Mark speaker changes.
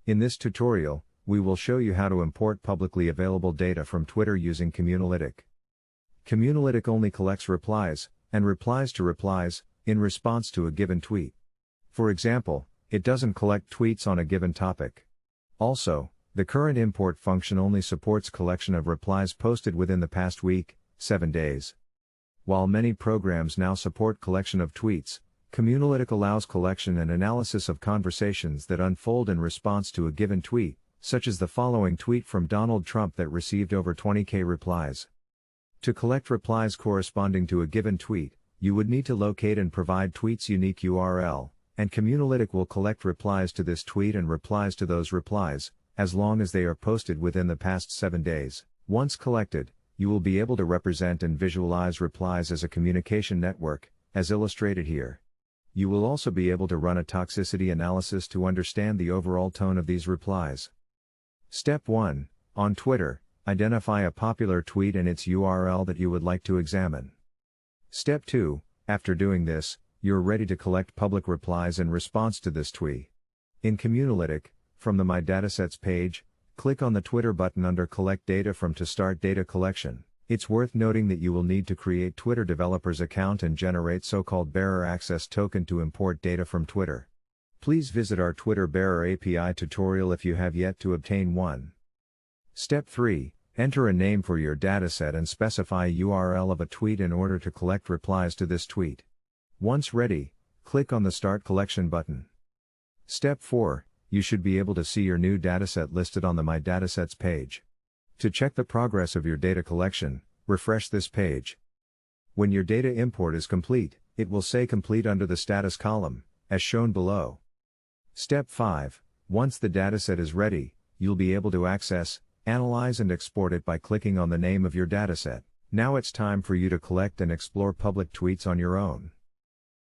Speaker 1: In this tutorial, we will show you how to import publicly available data from Twitter using Communalytic. Communalytic only collects replies, and replies to replies, in response to a given tweet. For example, it doesn't collect tweets on a given topic. Also, the current import function only supports collection of replies posted within the past week, 7 days. While many programs now support collection of tweets, Communalytic allows collection and analysis of conversations that unfold in response to a given tweet, such as the following tweet from Donald Trump that received over 20,000 replies. To collect replies corresponding to a given tweet, you would need to locate and provide tweet's unique URL, and Communalytic will collect replies to this tweet and replies to those replies, as long as they are posted within the past 7 days. Once collected, you will be able to represent and visualize replies as a communication network, as illustrated here. You will also be able to run a toxicity analysis to understand the overall tone of these replies. Step 1. On Twitter, identify a popular tweet and its URL that you would like to examine. Step 2. After doing this, you're ready to collect public replies in response to this tweet. In Communalytic, from the My Datasets page, click on the Twitter button under Collect Data From to start data collection. It's worth noting that you will need to create Twitter developer's account and generate so-called bearer access token to import data from Twitter. Please visit our Twitter bearer API tutorial if you have yet to obtain one. Step 3. Enter a name for your dataset and specify a URL of a tweet in order to collect replies to this tweet. Once ready, click on the Start Collection button. Step 4. You should be able to see your new dataset listed on the My Datasets page. To check the progress of your data collection, refresh this page. When your data import is complete, it will say Complete under the status column, as shown below. Step 5. Once the dataset is ready, you'll be able to access, analyze and export it by clicking on the name of your dataset. Now it's time for you to collect and explore public tweets on your own.